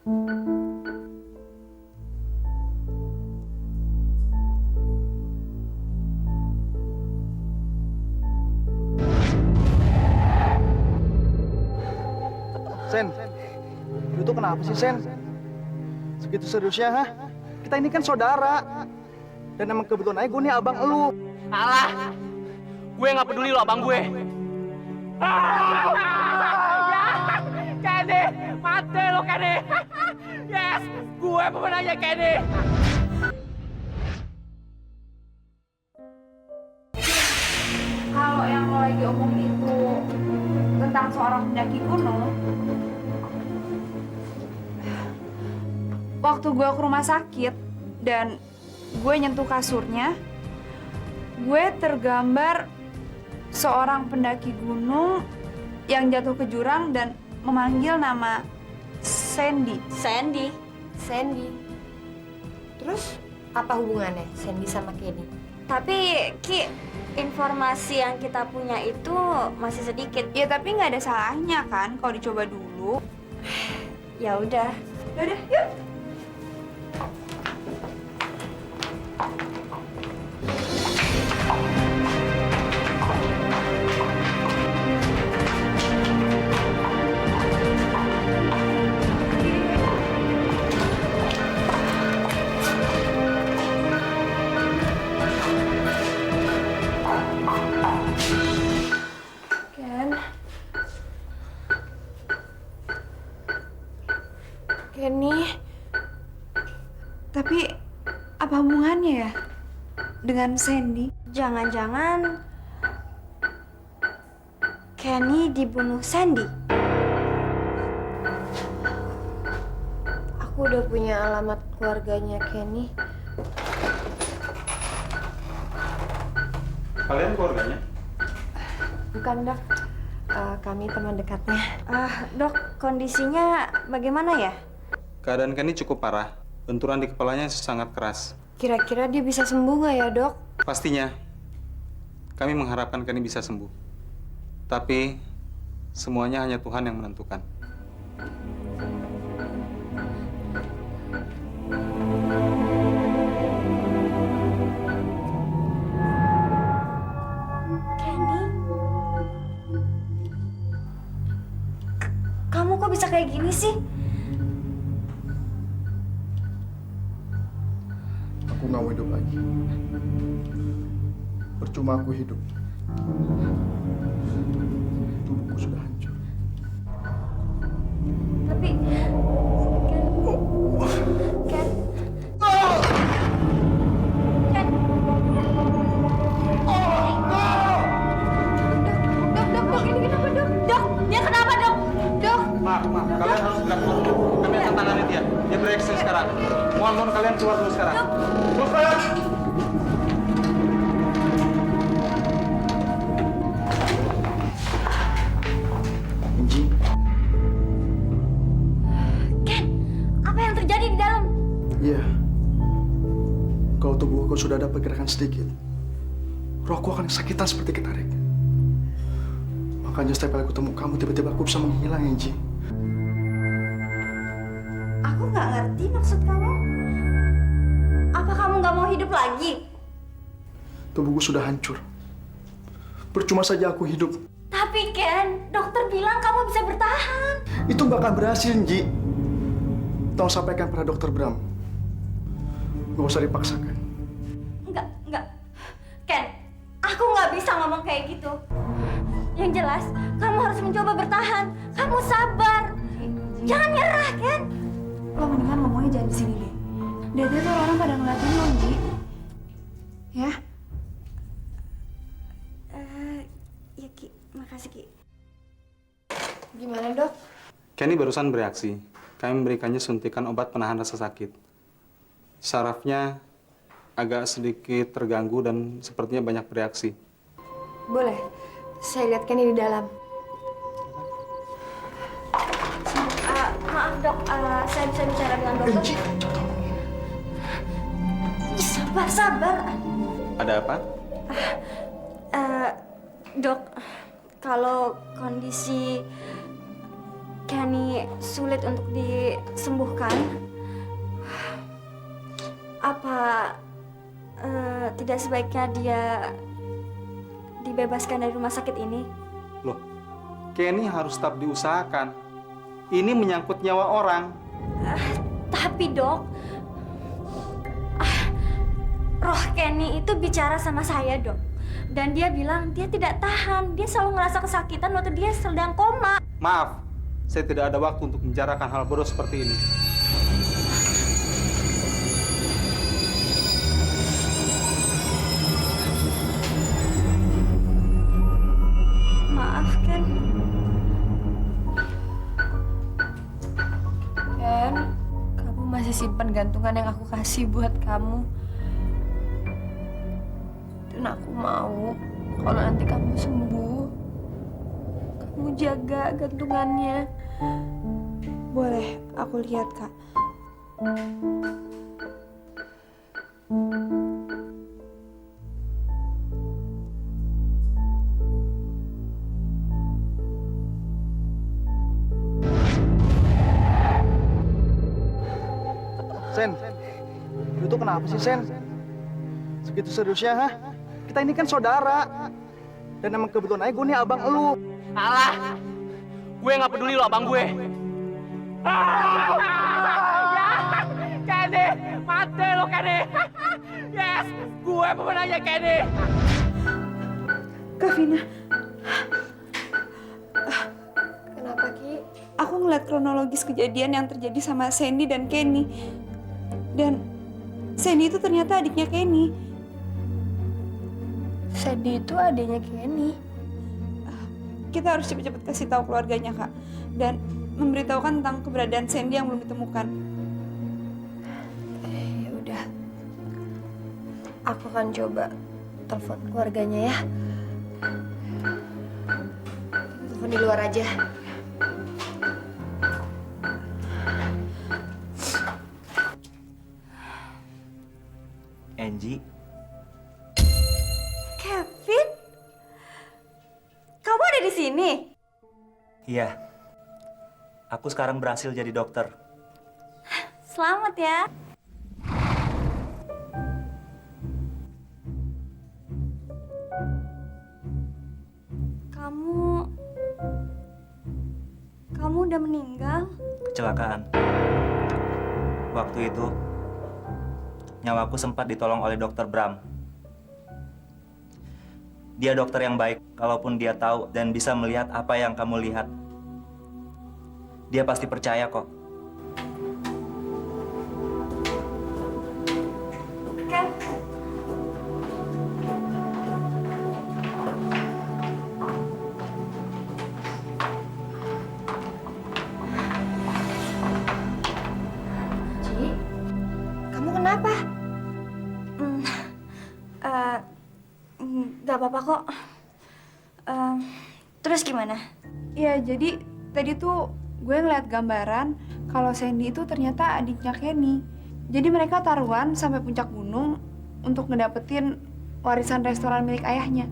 Sen, lu tuh kenapa sih, Sen? Segitu seriusnya, ha? Kita ini kan saudara. Dan emang kebetulan aja gue nih abang lu. Salah. Gue nggak peduli lo abang gue. Kenny, mati lo Kenny. Yes, gue pemenangnya Kenny. Kalau yang lo lagi omongin itu tentang seorang pendaki gunung, waktu gue ke rumah sakit dan gue nyentuh kasurnya, gue tergambar seorang pendaki gunung yang jatuh ke jurang dan memanggil nama Sandy. Sandy. Terus apa hubungannya Sandy sama Kenny? Tapi Ki, informasi yang kita punya itu masih sedikit. Ya tapi nggak ada salahnya kan kalau dicoba dulu. Ya udah. Yaudah, yuk. Kenny, Tapi apa hubungannya ya dengan Sandy? Jangan-jangan Kenny dibunuh Sandy. aku udah punya alamat keluarganya Kenny. Kalian keluarganya? Bukan, Dok. Kami teman dekatnya. Dok, kondisinya bagaimana ya? Keadaan Kenny cukup parah. Benturan di kepalanya sangat keras. Kira-kira dia bisa sembuh nggak ya, Dok? Pastinya. Kami mengharapkan Kenny bisa sembuh. Tapi semuanya hanya Tuhan yang menentukan. Kenny? Kamu kok bisa kayak gini sih? Aku nggak mau hidup lagi. Percuma aku hidup. Tubuhku sudah hancur. Tapi Ken, Ken, Ken. Dok, ini kenapa, Dok? Dok, dia kenapa, Dok? Dok. Maaf, kalian harus segera keluar dulu. Kami akan tangani dia. Dia bereaksi sekarang. Mohon kalian keluar dulu sekarang. Cepat! Inji, Ken, apa yang terjadi di dalam? iya. Kalau tubuhku sudah ada pergerakan sedikit, rohku akan kesakitan seperti ketarik. Makanya setiap kali aku temu kamu, tiba-tiba aku bisa menghilang, Inji. Aku nggak ngerti maksud kamu. Apa kamu nggak mau hidup lagi? Tubuhku sudah hancur. Percuma saja aku hidup. Tapi Ken, dokter bilang kamu bisa bertahan. Itu nggak akan berhasil, Nji. Tolong sampaikan pada dokter Bram. Nggak usah dipaksakan. Enggak. Ken, aku nggak bisa ngomong kayak gitu. Yang jelas, kamu harus mencoba bertahan. Kamu sabar. Jangan nyerah, Ken. Lo mendingan ngomongnya jangan di sini deh. Dada tuh orang pada ngeliatin lo, Ji. Ya? Ya Ki, makasih Ki. Gimana, Dok? Kenny barusan bereaksi. Kami memberikannya suntikan obat penahan rasa sakit. Sarafnya agak sedikit terganggu dan sepertinya banyak bereaksi. Boleh. Saya lihat Kenny di dalam. Maaf dok, saya bisa bicara dengan dokter. Inji, Sabar. Ada apa? Dok, kalau kondisi Kenny sulit untuk disembuhkan, apa tidak sebaiknya dia dibebaskan dari rumah sakit ini? Loh, Kenny harus tetap diusahakan. Ini menyangkut nyawa orang. Tapi dok, roh Kenny itu bicara sama saya dok. Dan dia bilang dia tidak tahan. Dia selalu ngerasa kesakitan waktu dia sedang koma. Maaf, saya tidak ada waktu untuk membicarakan hal bodoh seperti ini. Maaf Ken. Ken, kamu masih simpan gantungan yang aku kasih buat kamu. Dan aku mau kalau nanti kamu sembuh, kamu jaga gantungannya. Boleh, aku lihat, Kak. Sen, lu tuh kenapa sih, Sen? Segitu seriusnya, ha? Kita ini kan saudara. Dan emang kebetulan aja gue nih abang lu. Alah, gue nggak peduli lo abang gue. Kenny, mati lo Kenny. Yes, gue pemenangnya Kenny. Kak Vina, Kenapa, Ki? aku ngeliat kronologis kejadian yang terjadi sama Sandy dan Kenny. Dan Sandy itu ternyata adiknya Kenny. Sandy itu adiknya Kenny. Kita harus cepet-cepet kasih tahu keluarganya, Kak. Dan memberitahukan tentang keberadaan Sandy yang belum ditemukan. Ya udah. Aku akan coba telepon keluarganya ya. Telepon di luar aja. Angie, Kevin, kamu ada di sini? iya. Aku sekarang berhasil jadi dokter. Selamat ya. Kamu udah meninggal? Kecelakaan. Waktu itu, nyawaku sempat ditolong oleh dokter Bram. Dia dokter yang baik, kalaupun dia tahu dan bisa melihat apa yang kamu lihat. Dia pasti percaya kok. Ken, Ci, kamu kenapa? nggak apa-apa kok. Terus gimana? Ya, jadi tadi tuh gue ngeliat gambaran kalau Sandy itu ternyata adiknya Kenny. Jadi mereka taruhan sampai puncak gunung untuk ngedapetin warisan restoran milik ayahnya.